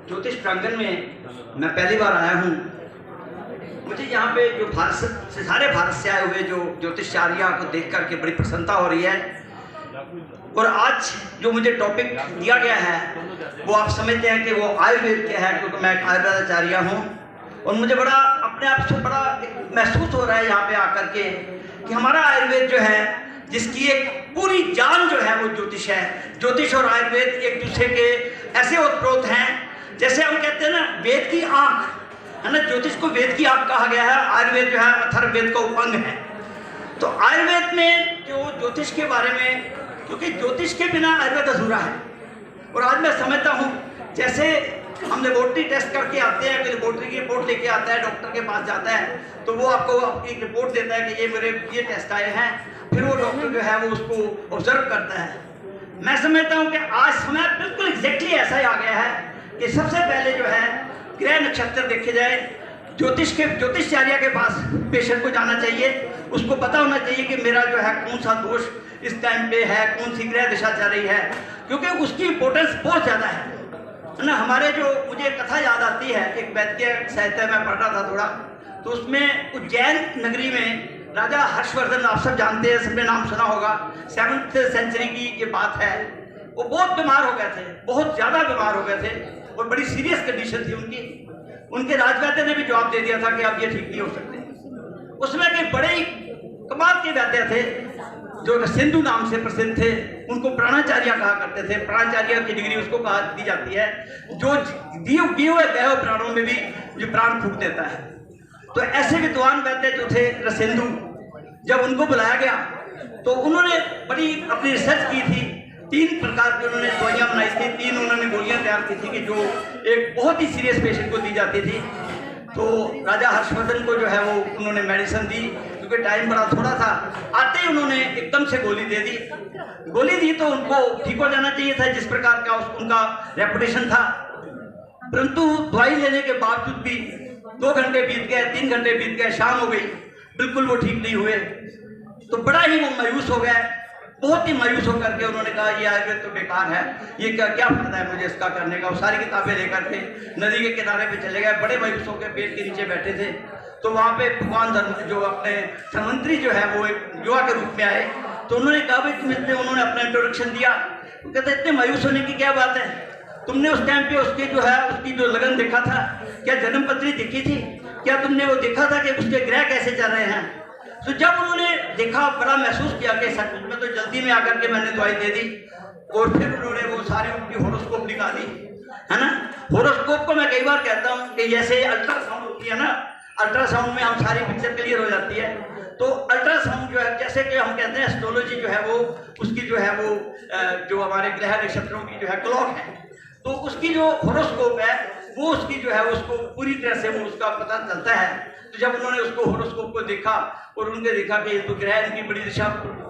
ज्योतिष प्रांगण में मैं पहली बार आया हूँ। मुझे यहाँ पे जो सारे भारत से आए हुए जो ज्योतिषचार्यों को देख करके बड़ी प्रसन्नता हो रही है। और आज जो मुझे टॉपिक दिया गया है वो आप समझते हैं कि वो आयुर्वेद के है, क्योंकि मैं एक आयुर्वेदाचार्य हूँ। और मुझे बड़ा अपने आप से बड़ा महसूस हो रहा है यहाँ पे आकर के कि हमारा आयुर्वेद जो है, जिसकी एक पूरी जान जो है वो ज्योतिष है। ज्योतिष और आयुर्वेद एक दूसरे के ऐसे ओतप्रोत हैं, जैसे हम कहते हैं ना वेद की आँख है ना, ज्योतिष को वेद की आँख कहा गया है, आयुर्वेद जो है अथर्ववेद का उपअंग है। तो आयुर्वेद में जो ज्योतिष के बारे में, क्योंकि ज्योतिष के बिना आयुर्वेद अधूरा है। और आज मैं समझता हूँ, जैसे हम लेबोरेटरी टेस्ट करके आते हैं, लेबोरेटरी की रिपोर्ट लेके आता है, डॉक्टर के पास जाता है तो वो आपको एक रिपोर्ट देता है कि ये मेरे ये टेस्ट आए हैं। फिर वो डॉक्टर जो है वो उसको ऑब्जर्व करता है। मैं समझता हूँ कि आज समय बिल्कुल एग्जैक्टली ऐसा ही आ गया है कि सबसे पहले जो है ग्रह नक्षत्र देखे जाए। ज्योतिषचार्य के पास पेशेंट को जाना चाहिए, उसको पता होना चाहिए कि मेरा जो है कौन सा दोष इस टाइम पे है, कौन सी ग्रह दिशा चल रही है, क्योंकि उसकी इंपॉर्टेंस बहुत ज़्यादा है ना। हमारे जो मुझे कथा याद आती है, एक वैद्य साहित्य में पढ़ रहा था थोड़ा, तो उसमें उज्जैन नगरी में राजा हर्षवर्धन, आप सब जानते हैं, सबने नाम सुना होगा, 7th सेंचुरी की ये बात है। वो बहुत बीमार हो गए थे, बहुत ज़्यादा बीमार हो गए थे और बड़ी सीरियस कंडीशन थी उनकी। उनके राजवैद्य ने भी जवाब दे दिया था कि अब ये ठीक नहीं हो सकते। उसमें के बड़े ही कमाल के वैद्य थे जो रसेंदु नाम से प्रसिद्ध थे, उनको प्राणाचार्य कहा करते थे। प्राणाचार्य की डिग्री उसको कहा दी जाती है जो दिए हुए गए प्राणों में भी जो प्राण फूंक देता है। तो ऐसे विद्वान वैद्य जो थे रसेंदु, जब उनको बुलाया गया तो उन्होंने बड़ी अपनी रिसर्च की थी। 3 प्रकार की उन्होंने दवाइयाँ बनाई थी, 3 उन्होंने गोलियाँ तैयार की थी कि जो एक बहुत ही सीरियस पेशेंट को दी जाती थी। तो राजा हर्षवर्धन को जो है वो उन्होंने मेडिसिन दी, क्योंकि टाइम बड़ा थोड़ा था। आते ही उन्होंने एकदम से गोली दे दी। गोली दी तो उनको ठीक हो जाना चाहिए था, जिस प्रकार का उनका रेपुटेशन था। परंतु दवाई लेने के बावजूद भी 2 घंटे बीत गए, 3 घंटे बीत गए, शाम हो गई, बिल्कुल वो ठीक नहीं हुए। तो बड़ा ही वो मायूस हो गए, बहुत ही मायूस होकर के उन्होंने कहा ये आयुर्वेद तो बेकार है, ये क्या फायदा है मुझे इसका करने का। वो सारी किताबें लेकर के नदी के किनारे पे चले गए, बड़े मायूस होकर पेड़ के नीचे बैठे थे। तो वहाँ पे भगवान जो अपने धन्वंतरी जो है वो एक युवा के रूप में आए। तो उन्होंने कहा भाई उन्होंने अपना इंट्रोडक्शन दिया। तो कहते इतने मायूस होने की क्या बात है, तुमने उस टाइम पे उसकी जो है उसकी जो लगन देखा था, क्या जन्मपत्री देखी थी, क्या तुमने वो देखा था कि उसके ग्रह कैसे चल रहे हैं। तो जब उन्होंने देखा, बड़ा महसूस किया कि सचमुच में तो जल्दी में आकर के मैंने दवाई दे दी। और फिर उन्होंने वो सारी उनकी होरोस्कोप दिखा दी, है ना। होरोस्कोप को मैं कई बार कहता हूँ कि जैसे अल्ट्रासाउंड होती है ना, अल्ट्रासाउंड में हम सारी पिक्चर क्लियर हो जाती है। तो अल्ट्रासाउंड जो है, जैसे कि हम कहते हैं एस्ट्रोलॉजी जो है वो उसकी जो है वो जो हमारे ग्रह नक्षत्रों की जो है क्लॉक है, तो उसकी जो होरोस्कोप है वो उसकी जो है उसको पूरी तरह से वो उसका पता चलता है। तो जब उन्होंने उसको होरोस्कोप को देखा और उनके देखा कि तो ग्रह इनकी बड़ी दिशा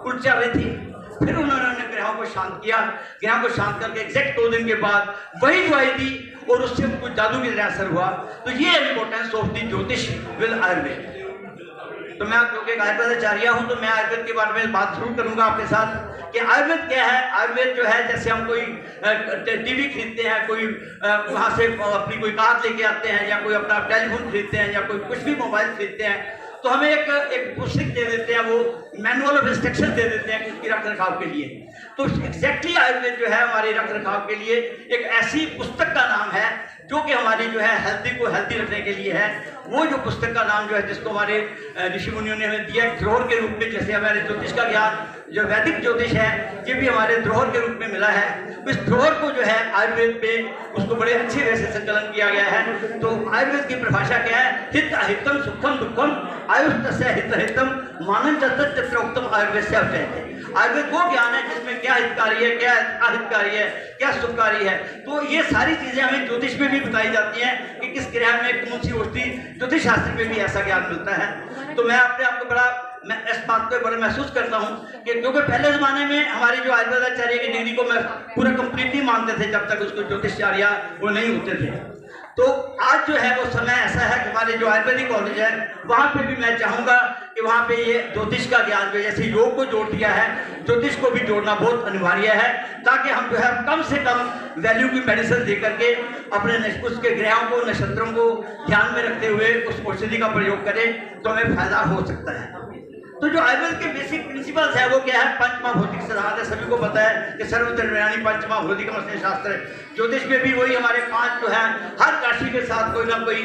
उल्ट चल रही थी, फिर उन्होंने ग्रहों को शांत किया। ग्रहों को शांत करके एग्जैक्ट 2 दिन के बाद वही दवाई दी और उससे उनको जादू की तरह असर हुआ। तो ये इंपॉर्टेंस ऑफ द ज्योतिष विद आयुर्वेद। तो मैं क्योंकि एक आयुर्वेदाचार्य हूँ तो मैं आयुर्वेद के बारे में बात जरूर करूँगा आपके साथ कि आयुर्वेद क्या है। आयुर्वेद जो है, जैसे हम कोई टीवी खरीदते हैं, कोई वहाँ से अपनी कोई कार लेके आते हैं, या कोई अपना टेलीफोन खरीदते हैं, या कोई कुछ भी मोबाइल खरीदते हैं, तो हमें एक पुस्तक दे देते हैं, वो मैनुअल ऑफ इंस्ट्रक्शन दे देते हैं उसकी रख रखाव के लिए। तो एग्जैक्टली आयुर्वेद जो है हमारे रख रखाव के लिए एक ऐसी पुस्तक का नाम है जो कि हमारी जो है हेल्दी को हेल्दी रखने के लिए है। वो जो पुस्तक का नाम जो है, जिसको हमारे ऋषि मुनियों ने हमें दिया धरोहर के रूप में, जैसे हमारे ज्योतिष का ज्ञान जो वैदिक ज्योतिष है ये भी हमारे धरोहर के रूप में मिला है। इस धरोहर को जो है आयुर्वेद पे उसको बड़े अच्छे तरह से संकलन किया गया है। तो आयुर्वेद की परिभाषा क्या है, हित अहितम सुखम दुखम आयुष तस्य हित हितम मानन चतुर्तम आयुर्वेद से कहते हैं। आयुर्वेद वो ज्ञान है जिसमें क्या हितकारी है, क्या अहितकारी है, क्या सुखकारी है। तो ये सारी चीजें हमें ज्योतिष में भी बताई जाती हैं कि किस ग्रह में कौन सी औषधि, ज्योतिष शास्त्र में भी ऐसा ज्ञान मिलता है। तो मैं अपने आप को बड़ा मैं इस बात को बड़ा महसूस करता हूँ कि क्योंकि पहले ज़माने में हमारी जो आयुर्वेदाचार्य की डिग्री को मैं पूरा कंप्लीट नहीं मानते थे जब तक उसको ज्योतिषाचार्य वो नहीं होते थे। तो आज जो है वो समय ऐसा है कि हमारे जो आयुर्वेदिक कॉलेज है वहाँ पे भी मैं चाहूँगा कि वहाँ पे ये ज्योतिष का ज्ञान जो जैसे योग को जोड़ दिया है, ज्योतिष को भी जोड़ना बहुत अनिवार्य है, ताकि हम जो है कम से कम वैल्यू की मेडिसिन दे करके अपने उसके ग्रहों को, नक्षत्रों को ध्यान में रखते हुए उस औषधि का प्रयोग करें तो हमें फायदा हो सकता है। तो जो आयुर्वेद के बेसिक प्रिंसिपल्स है वो क्या है? पंचमहाभौतिक सिद्धांत है, सभी को पता है कि सर्वधर्मयानी पंचमहाभौतिक शास्त्र है। ज्योतिष में भी वही हमारे 5 जो है हर राशि के साथ कोई ना कोई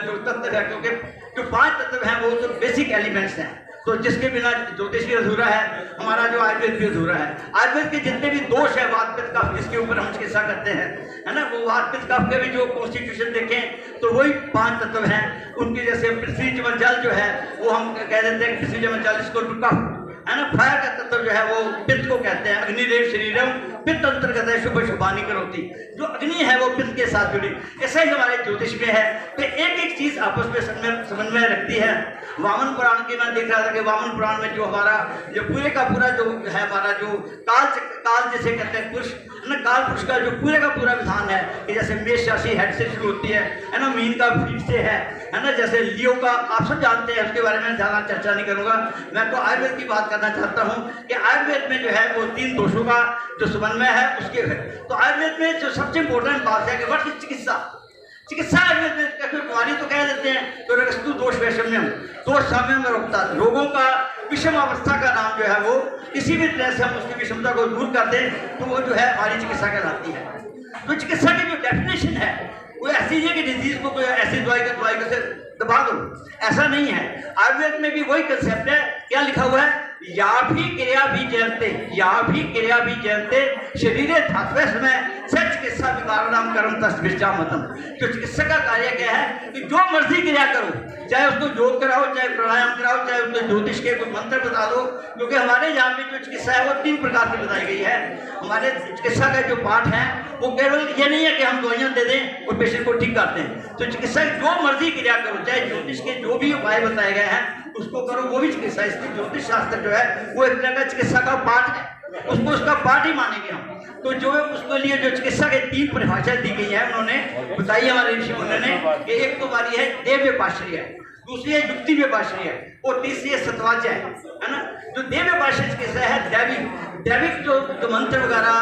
जो तत्व है, क्योंकि जो 5 तत्व हैं वो तो बेसिक एलिमेंट्स हैं, तो जिसके बिना ज्योतिष भी अधूरा है, हमारा जो आयुर्वेद भी अधूरा है। आयुर्वेद के जितने भी दोष है वात पित्त कफ जिसके ऊपर हम चिकित्सा करते हैं, है ना, वो वात पित्त कफ के भी जो कॉन्स्टिट्यूशन देखें तो वही 5 तत्व हैं उनके। जैसे पृथ्वी जल जल जो है वो हम कह देते हैं पृथ्वी जल जल इसको कफ है ना। फायर का तत्व जो है वो पित्त को कहते हैं, अग्निदेव शरीरम पित्त अंतर्गत है शुभ शुभानी करोती, जो अग्नि है वो पित्त के साथ जुड़ी। ऐसा ही हमारे ज्योतिष में है कि एक एक चीज आपस में समन्वय रखती है। वामन पुराण की मैं देख रहा था कि वामन पुराण में जो हमारा जो पूरे का पूरा जो है हमारा जो काल जिसे कहते हैं पुरुष ना, काल पुरुष का जो पूरे का पूरा विधान है कि जैसे मेष राशि हेड से शुरू होती है ना, मीन का फीट से है ना, जैसे लियो का आप सब जानते हैं, उसके बारे में ज़्यादा चर्चा नहीं करूँगा। मैं तो आयुर्वेद की बात करना चाहता हूँ कि आयुर्वेद में जो है वो 3 दोषों का जो समन्वय है उसके है। तो आयुर्वेद में जो सबसे इम्पोर्टेंट बात है कि वर्ष चिकित्सा आयुर्वेद में बीमारी तो कह देते हैं तो रस्तु दोष वैषम्यम, दोष साम्य में रोकता है रोगों का विषम अवस्था का नाम जो है वो किसी भी तरह से हम उसकी विषमता को दूर कर दें तो वो जो है हमारी चिकित्सा कहलाती है। तो चिकित्सा की जो डेफिनेशन है वो ऐसी है कि डिजीज को कोई ऐसी दवाई से दबा दो, ऐसा नहीं है। आयुर्वेद में भी वही कंसेप्ट है, क्या लिखा हुआ है? या भी क्रिया भी जयंते शरीरे धात्वे समय से चिकित्सा विकारणम कर्म तस्विचा मतम। तो चिकित्सा का कार्य क्या है कि जो मर्जी क्रिया करो, चाहे उसको योग कराओ, चाहे प्राणायाम कराओ, चाहे उसको ज्योतिष के कुछ मंत्र बता दो, क्योंकि हमारे यहाँ पे जो चिकित्सा है वो 3 प्रकार की बताई गई है। हमारे चिकित्सा का जो पाठ है वो केवल ये नहीं है कि हम दवाइयाँ दे दें और पेशेंट को ठीक करते हैं। तो चिकित्सा जो मर्जी क्रिया करो, चाहे ज्योतिष के जो भी उपाय बताए गए हैं उसको करो, वो भी चिकित्सा। इसलिए ज्योतिष शास्त्र जो है वो एक तरह का चिकित्सा का पाठ है, उसको उसका पाठ ही मानेंगे हम। तो जो उसके लिए जो चिकित्सा के 3 परिभाषाएं दी गई है उन्होंने बताई हमारे ऋषि मुनि ने कि एक तो हमारी है देव व्यपाश्रय, दूसरी है युक्ति व्यपाश्रय और तीसरी है सत्वाच्य है ना। जो देव व्यपाश्रय चिकित्सा है दैविक जो मंत्र वगैरह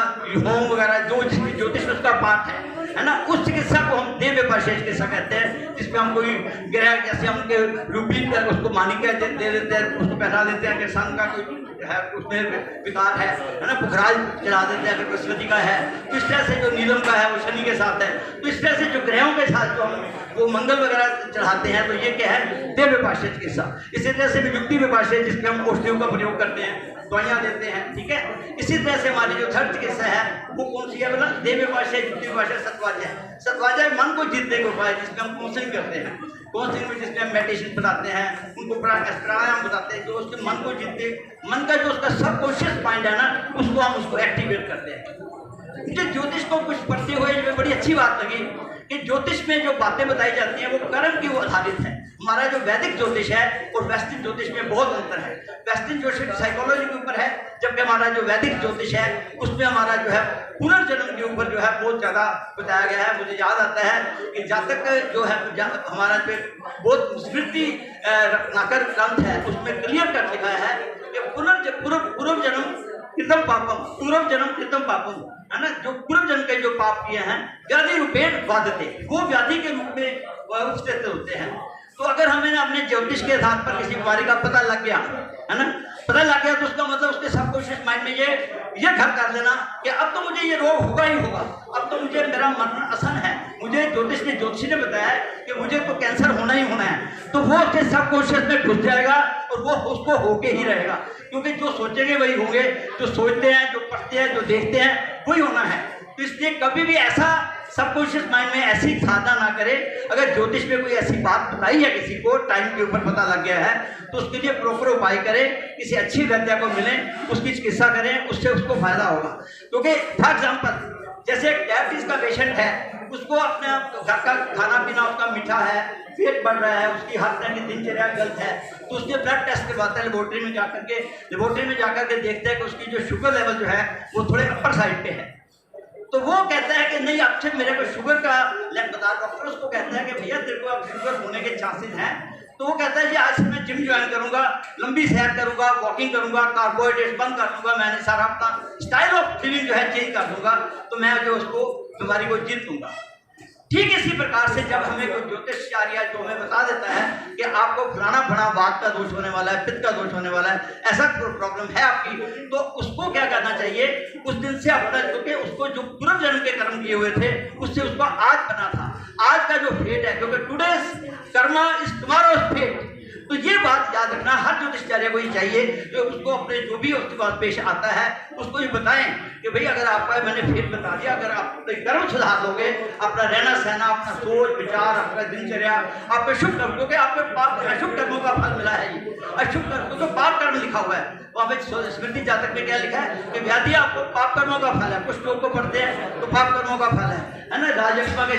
होम वगैरह जो ज्योतिष उसका पाठ है ना, उस चिकित्सा को हम देव व्यपाश्रय चिकित्सा कहते हैं, जिसमें हम कोई ग्रह जैसे हम रूपी उसको मानिका दे देते हैं, उसको पहना देते हैं कि सन का कोई है उसमें विकार है ना, पुखराज चढ़ा देते हैं अगर बृहस्पति का है। तो इस तरह से जो नीलम का है वो शनि के साथ है। तो इस तरह से जो ग्रहों के साथ जो हम वो मंगल वगैरह चढ़ाते हैं, तो ये क्या है? देव व्यपाश्रय चिकित्सा। इसी तरह से युक्ति व्यपाश्रय जिसमें हम औषधियों का प्रयोग करते हैं, दवाइयाँ देते हैं, ठीक है। इसी तरह से हमारी जो थर्ड चिकित्सा है वो कौन सी है? बोला देव व्यपाश्रय, युक्ति व्यपाश्रय, सत्वाच्य है। सत्वाच्य मन को जीतने का उपाय जिसमें हम काउंसलिंग करते हैं, काउंसलिंग में जिसमें हम मेडिटेशन बताते हैं, उनको प्राणायाम बताते हैं, जो उसके मन को जीतते, मन का जो उसका सबकॉन्शियस माइंड है ना, उसको हम उसको एक्टिवेट करते हैं। मुझे ज्योतिष को कुछ पढ़ते हुए जो बड़ी अच्छी बात लगी कि ज्योतिष में जो बातें बताई जाती हैं वो कर्म की आधारित है। हमारा जो वैदिक ज्योतिष है और वेस्टर्न ज्योतिष में बहुत अंतर है। वेस्टर्न ज्योतिष साइकोलॉजी के ऊपर है, जबकि हमारा जो वैदिक ज्योतिष है उसमें हमारा जो है पुनर्जन्म के ऊपर जो है बहुत ज़्यादा बताया गया है। मुझे याद आता है कि जातक जो है हमारा जो बहुत स्मृति रत्नाकर ग्रंथ है उसमें क्लियर कर लिखा है कि पूर्व जन्म कृतम पापम, पूर्व जन्म कृतम पापम, है ना। जो पूर्व जन्म के जो पाप किए हैं व्याधि रूपेण बाधते, वो व्याधि के रूप में उपस्थित होते हैं। तो अगर हमें अपने ज्योतिष के आधार पर किसी बीमारी का पता लग गया है ना, पता लग गया तो उसका मतलब उसके सबकॉन्शियस माइंड में ये घर कर देना कि अब तो मुझे ये रोग होगा ही होगा, अब तो मुझे मेरा मरण आसान है। मुझे ज्योतिषी ने बताया कि मुझे तो कैंसर होना ही होना है, तो वो उसके सबकॉन्शियस में घुस जाएगा और वो उसको होके ही रहेगा, क्योंकि जो सोचेंगे वही होंगे, जो सोचते हैं, जो पढ़ते हैं, जो देखते हैं वही होना है। तो इसलिए कभी भी ऐसा सबकॉन्शियस माइंड में ऐसी साधना ना करें। अगर ज्योतिष में कोई ऐसी बात बताई है किसी को, टाइम के ऊपर पता लग गया है, तो उसके लिए प्रॉपर उपाय करें, किसी अच्छी वैद्य को मिलें, उसकी चिकित्सा करें, उससे उसको फायदा होगा। क्योंकि फॉर एग्जाम्पल जैसे एक डायबिटीज का पेशेंट है, उसको अपने घर का खाना पीना उसका मीठा है, पेट बढ़ रहा है, उसकी हर तरह की दिनचर्या गलत है, तो उसके ब्लड टेस्ट करवाते हैं लेबोरेटरी में जाकर के देखते हैं कि उसकी जो शुगर लेवल जो है वो थोड़े अपर साइड पे है। तो वो कहता है कि नहीं, अच्छे मेरे को शुगर का बता, डॉक्टर उसको कहता है कि भैया तेरे को अब शुगर होने के चांसेस हैं। तो वो कहता है जी आज से मैं जिम ज्वाइन करूंगा, लंबी सैर करूंगा, वॉकिंग करूंगा, कार्बोहाइड्रेट बंद कर दूंगा, मैंने सारा अपना स्टाइल ऑफ लिविंग जो है चेंज कर दूंगा, तो मैं जो उसको बीमारी को जीत दूंगा। ठीक इसी प्रकार से जब हमें कोई ज्योतिषाचार्य जो हमें बता देता है कि आपको फलाना वात का दोष होने वाला है, पित्त का दोष होने वाला है, ऐसा प्रॉब्लम है आपकी, तो उसको क्या करना चाहिए, उस दिन से अपना क्योंकि उसको जो पूर्व जन्म के कर्म किए हुए थे उससे उसको आज बना था, आज का जो फेट है, क्योंकि today's karma is tomorrow's fate. तो ये बात याद रखना हर ज्योतिषाचार्य को ही चाहिए कि उसको अपने जो भी उसके पास पेश आता है उसको ये बताएं कि भाई अगर आपका मैंने फेट बता दिया, अगर आप अपने कर्म सुधार लोगे, अपना रहना सहना, अपना सोच विचार, अपना दिनचर्या, आपके शुभ कर्म, क्योंकि आपके पाप अशुभ कर्मों का फल मिला है, ये अशुभ कर्म क्योंकि पाप कर्म लिखा हुआ है, वहाँ पे स्मृति जातक में क्या लिखा है कि व्याधि आपको पाप कर्मों का फल है, कुछ लोग को पढ़ते हैं तो पाप कर्मों का फल है ना। राजक्षमा के